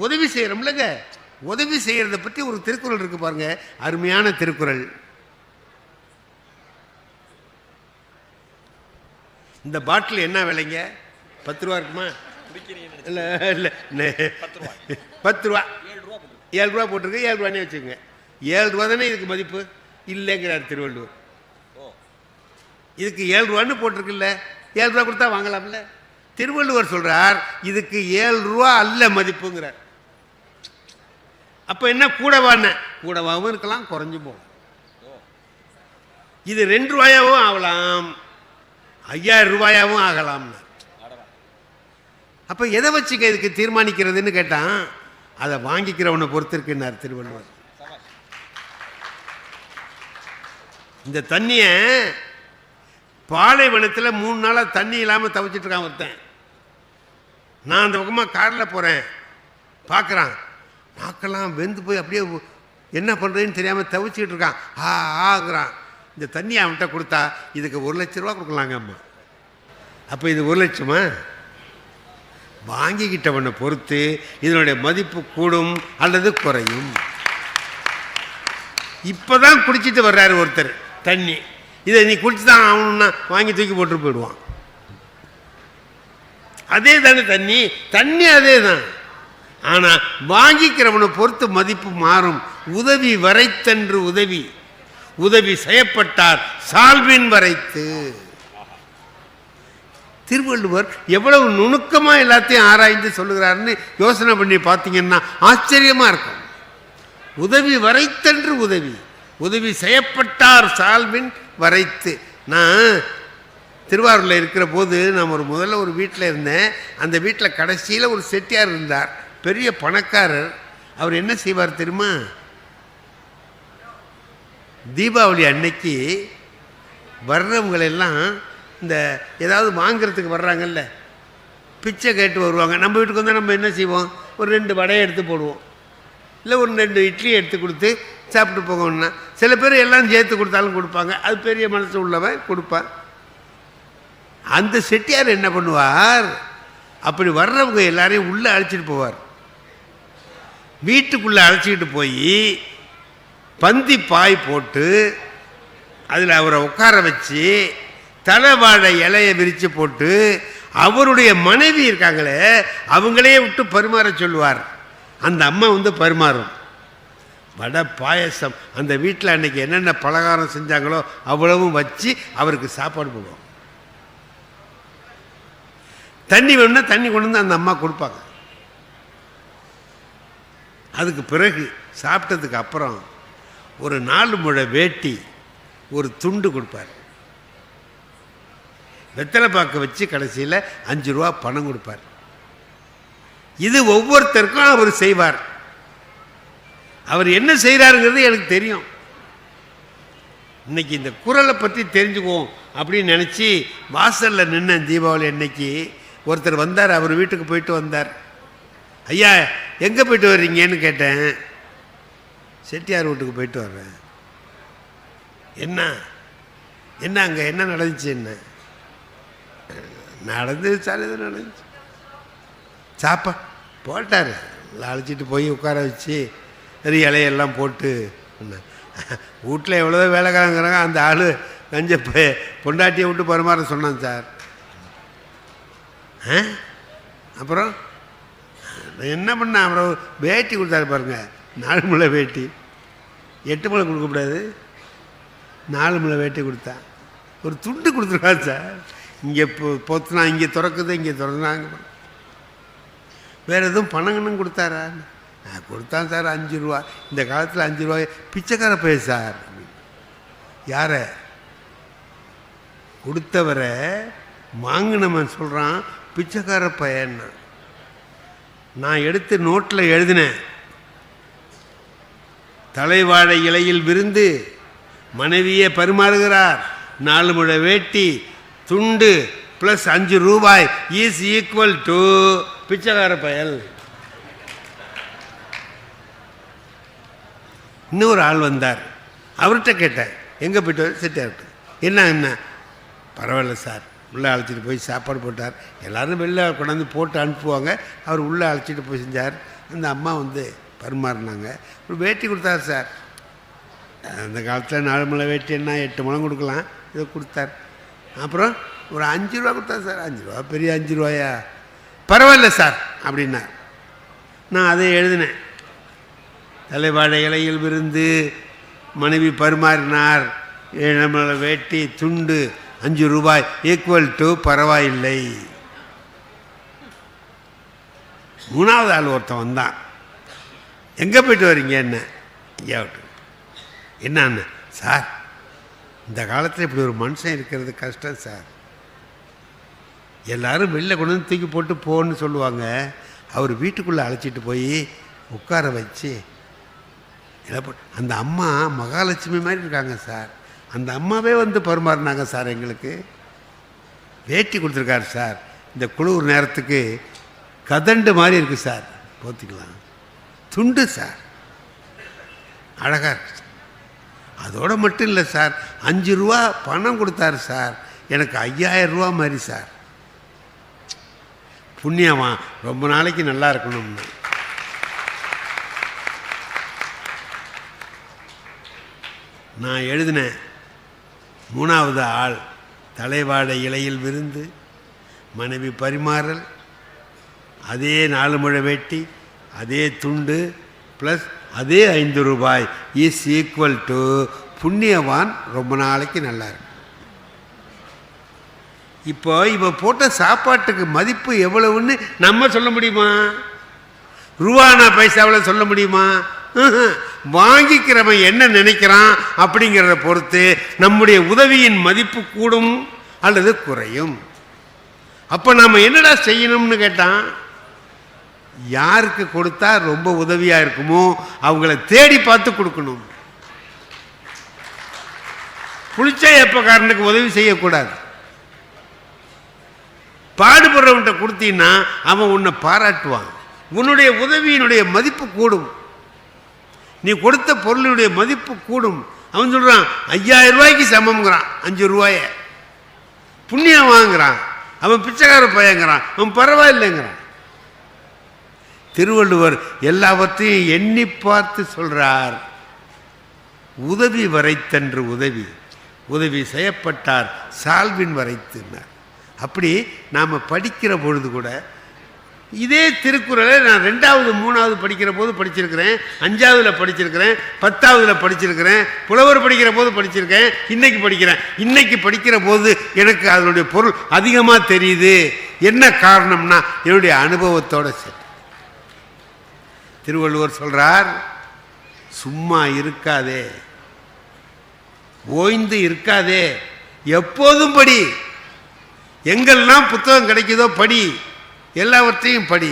உதவி செய்கிறோம்லங்க, உதவி செய்கிறத பற்றி ஒரு திருக்குறள் இருக்கு பாருங்க, அருமையான திருக்குறள். இந்த பாட்டில் என்ன விலைங்க? 10 ரூபா இருக்குமா? இல்லை இல்லை 10 ரூபா, 7 ரூபா போட்டிருக்கு, 7 ரூபானே வச்சுக்கோங்க. 7 ரூபா தானே இதுக்கு மதிப்பு இல்லைங்கிறார் திருவள்ளுவர். இதுக்கு 7 ரூபான்னு போட்டிருக்குல்ல, 7 ரூபா கொடுத்தா வாங்கலாம்ல. திருவள்ளுவர் சொல்றார் இதுக்கு 7 ரூபா அல்ல மதிப்புங்கிறார். அப்ப என்ன கூடவான கூடவாகவும் இருக்கலாம், குறைஞ்சும் போகலாம். இது 2 ரூபாயாவும் ஆகலாம், 5000 ரூபாயாவும் ஆகலாம். அப்ப எதை வச்சுக்க இதுக்கு தீர்மானிக்கிறதுன்னு கேட்டான், அதை வாங்கிக்கிறவனை பொறுத்து இருக்குன்னார் திருவள்ளுவர். இந்த தண்ணிய பாலைவனத்தில் 3 நாளாக தண்ணி இல்லாமல் தவிச்சிட்டு இருக்கான் ஒருத்தன். நான் அந்த பக்கமாக காரில் போகிறேன், பார்க்குறான், நாக்கெல்லாம் வெந்து போய் அப்படியே என்ன பண்ணுறதுன்னு தெரியாமல் தவிச்சிக்கிட்டு இருக்கான். ஆகுறான். இந்த தண்ணி அவன்கிட்ட கொடுத்தா இதுக்கு 1 லட்ச ரூபா கொடுக்கலாங்க அம்மா. அப்போ இது 1 லட்சமா? வாங்கிக்கிட்டவனை பொறுத்து இதனுடைய மதிப்பு கூடும் அல்லது குறையும். இப்போதான் குடிச்சிட்டு வர்றாரு ஒருத்தர் தண்ணி, இதை நீ குடிச்சு தான் ஆகணும்னா வாங்கி தூக்கி போட்டு போயிடுவான். அதே தானே தண்ணி, தண்ணி அதே தான். ஆனால் வாங்கிக்கிறவனை பொறுத்து மதிப்பு மாறும். உதவி வரைத்தன்று உதவி, உதவி செய்யப்பட்டார் சால்வின் வரைத்து. திருவள்ளுவர் எவ்வளவு நுணுக்கமாக எல்லாத்தையும் ஆராய்ந்து சொல்லுகிறாருன்னு யோசனை பண்ணி பார்த்தீங்கன்னா ஆச்சரியமாக இருக்கும். உதவி வரைத்தன்று உதவி, உதவி செய்யப்பட்டார் சால்வின் வரைத்து. நான் திருவாரூரில் இருக்கிற போது நான் முதல்ல ஒரு வீட்டில் இருந்தேன். அந்த வீட்டில் கடைசியில் ஒரு செட்டியார் இருந்தார், பெரிய பணக்காரர். அவர் என்ன செய்வார் தெரியுமா? தீபாவளி அன்னைக்கு வர்றவங்களெல்லாம் இந்த ஏதாவது வாங்கிறதுக்கு வர்றாங்கல்ல, பிச்சை கேட்டு வருவாங்க. நம்ம வீட்டுக்கு வந்தால் நம்ம என்ன செய்வோம்? ஒரு 2 வடையை எடுத்து போடுவோம், இல்லை ஒரு 2 இட்லி எடுத்து கொடுத்து சாப்பிட்டு போகணும்னா. சில பேர் எல்லாம் சேர்த்து கொடுத்தாலும் கொடுப்பாங்க, அது பெரிய மனசு உள்ளவன் கொடுப்பான். அந்த செட்டியார் என்ன பண்ணுவார், அப்படி வர்றவங்க எல்லாரையும் உள்ளே அழைச்சிட்டு போவார். வீட்டுக்குள்ளே அழைச்சிக்கிட்டு போய் பந்தி பாய் போட்டு அதில் அவரை உட்கார வச்சு தலைவாழை இலையை விரித்து போட்டு அவருடைய மனைவி இருக்காங்களே அவங்களே விட்டு பரிமாற சொல்லுவார். அந்த அம்மா பரிமாறும். வடை பாயசம், அந்த வீட்டில் அன்றைக்கி என்னென்ன பலகாரம் செஞ்சாங்களோ அவ்வளவும் வச்சு அவருக்கு சாப்பாடு போடுவோம். தண்ணி வேணும்னா தண்ணி கொண்டு வந்து அந்த அம்மா கொடுப்பாங்க. அதுக்கு பிறகு சாப்பிட்டதுக்கு அப்புறம் ஒரு 4 முழ வேட்டி, ஒரு துண்டு கொடுப்பார். வெத்தலை பாக்க வச்சு கடைசியில் 5 ரூபா பணம் கொடுப்பார். இது ஒவ்வொருத்தருக்கும் அவர் செய்வார். அவர் என்ன செய்கிறாருங்கிறது எனக்கு தெரியும். இன்னைக்கு இந்த குறளை பற்றி தெரிஞ்சுக்குவோம் அப்படின்னு நினச்சி வாசலில் நின்ன தீபாவளி அன்னைக்கு ஒருத்தர் வந்தார். அவர் வீட்டுக்கு போயிட்டு வந்தார். ஐயா எங்கே போயிட்டு வர்றீங்கன்னு கேட்டேன். செட்டியார் வீட்டுக்கு போயிட்டு வர்றேன். என்ன என்ன அங்கே என்ன நடந்துச்சு? என்ன நடந்தது சார், எது நடந்துச்சு? சாப்பா போட்டார். அழைச்சிட்டு போய் உட்கார வச்சு இலையெல்லாம் போட்டு, வீட்டில் எவ்வளோ வேலைக்காரங்கிறாங்க, அந்த ஆள் கஞ்ச பொண்டாட்டியை விட்டு பரிமாற சொன்னான் சார். அப்புறம் என்ன பண்ண, அப்புறம் வேட்டி கொடுத்தாரு பாருங்க, 4 முழை வேட்டி. 8 முழை கொடுக்கக்கூடாது, 4 முழை வேட்டி கொடுத்தா. ஒரு துண்டு கொடுத்துருவாரு சார். இங்கே பொத்துனா இங்கே திறக்குது, இங்கே திறந்தாங்க. வேறு எதுவும் பணங்கன்னு கொடுத்தாரா? நான் கொடுத்தான் சார் 5 ரூபா. இந்த காலத்தில் 5 ரூபாய் பிச்சைக்கார பைய சார். யார கொடுத்தவரை வாங்கினவன் சொல்கிறான் பிச்சைக்கார பையன்னா. நான் எடுத்து நோட்டில் எழுதினேன், தலைவாழை இலையில் விருந்து மனைவியே பரிமாறுகிறார், 4 முழ வேட்டி துண்டு ப்ளஸ் 5 ரூபாய் இஸ் ஈக்குவல் டு பிச்சைக்கார பயல். இன்னொரு ஆள் வந்தார். அவர்கிட்ட கேட்டேன், எங்கே போய்ட்டு செட்டியார்கிட்ட. என்ன பரவாயில்ல சார், உள்ளே அழைச்சிட்டு போய் சாப்பாடு போட்டார். எல்லோரும் வெளில கொண்டாந்து போட்டு அனுப்புவாங்க. அவர் உள்ளே அழைச்சிட்டு போய் செஞ்சார். அந்த அம்மா வந்து பரிமாறினாங்க. ஒரு வேட்டி கொடுத்தாரு சார். அந்த காலத்தில் 4 முழம் வேட்டின்னா 8 முழம் கொடுக்கலாம், இதை கொடுத்தார். அப்புறம் ஒரு 5 ரூபா கொடுத்தாரு சார். 5 ரூபா, பெரிய 5 ரூபாயா? பரவாயில்ல சார் அப்படின்னார். நான் அதை எழுதினேன். தலைவாழை இலையில் விருந்து, மனைவி பரிமாறினார், 7 முழம் வேட்டி, துண்டு, 5 ரூபாய் ஈக்குவல் டு பரவாயில்லை. 3வது ஆள் ஒருத்தன் வந்தான். எங்கே போயிட்டு வரீங்க? என்ன ஐயாவிட்டு என்னன்னு? சார், இந்த காலத்தில் இப்படி ஒரு மனுஷன் இருக்கிறது கஷ்டம் சார். எல்லோரும் வெளில கொண்டு வந்து தூக்கி போட்டு போன்னு சொல்லுவாங்க. அவர் வீட்டுக்குள்ளே அழைச்சிட்டு போய் உட்கார வச்சு அந்த அம்மா மகாலட்சுமி மாதிரி இருக்காங்க சார். அந்த அம்மாவே வந்து பரிமாறினாங்க சார். எங்களுக்கு வேட்டி கொடுத்துருக்காரு சார். இந்த குளிர் நேரத்துக்கு கதண்டு மாதிரி இருக்குது சார், போத்திக்கலாம். துண்டு சார், அழகாக இருக்கு சார். அதோடு மட்டும் இல்லை சார், 5 ரூபா பணம் கொடுத்தாரு சார். எனக்கு 5000 ரூபா மாதிரி சார். புண்ணியமா, ரொம்ப நாளைக்கு நல்லா இருக்கணும்னு. நான் எழுதினேன். 3வது ஆள் தலைவாழை இலையில் விருந்து, மனைவி பரிமாறல், அதே 4 முழ வேட்டி, அதே துண்டு ப்ளஸ் அதே 5 ரூபாய் இஸ் ஈக்குவல் டு புண்ணியவான் ரொம்ப நாளைக்கு நல்லா இருக்கும். இப்போ இவ போட்ட சாப்பாட்டுக்கு மதிப்பு எவ்வளவுன்னு நம்ம சொல்ல முடியுமா? ரூபானா பைசாவில் சொல்ல முடியுமா? வாங்கிக்கிறவன் என்ன நினைக்கிறான் அப்படிங்கிறத பொறுத்து நம்முடைய உதவியின் மதிப்பு கூடும் அல்லது குறையும். அப்போ நாம் என்னடா செய்யணும்னு கேட்டான், யாருக்கு கொடுத்தா ரொம்ப உதவியாக இருக்குமோ அவங்கள தேடி பார்த்து கொடுக்கணும். புளிச்ச ஏப்பக்காரனுக்கு உதவி செய்யக்கூடாது. பாடுபடுறவன்கிட்ட கொடுத்தீங்கன்னா அவன் உன்னை பாராட்டுவான். உன்னுடைய உதவியினுடைய மதிப்பு கூடும், நீ கொடுத்த பொருளுடைய மதிப்பு கூடும். அவன் சொல்கிறான் 5000 ரூபாய்க்கு சமம்ங்கிறான், 5 ரூபாய புண்ணியம் வாங்குறான். அவன் பிச்சைக்கார பையங்கிறான், அவன் பரவாயில்லைங்கிறான். திருவள்ளுவர் எல்லாவற்றையும் எண்ணி பார்த்து சொல்றார். உதவி வரைத்தன்று உதவி, உதவி செய்யப்பட்டார் சால்வின் வரைத்துனார். அப்படி நாம் படிக்கிற பொழுது கூட இதே திருக்குறளை நான் 2வது 3வது படிக்கிற போது படிச்சிருக்கிறேன், 5ஆவதுல படிச்சிருக்கிறேன், 10ஆவதுல படிச்சிருக்கிறேன், புலவர் படிக்கிற போது படிச்சிருக்கேன், இன்னைக்கு படிக்கிறேன். இன்னைக்கு படிக்கிற போது எனக்கு அதனுடைய பொருள் அதிகமாக தெரியுது. என்ன காரணம்னா என்னுடைய அனுபவத்தோட சரி. திருவள்ளுவர் சொல்றார், சும்மா இருக்காதே, ஓய்ந்து இருக்காதே, எப்போதும் படி. எங்கெல்லாம் புத்தகம் கிடைக்குதோ படி, எல்லாவற்றையும் படி.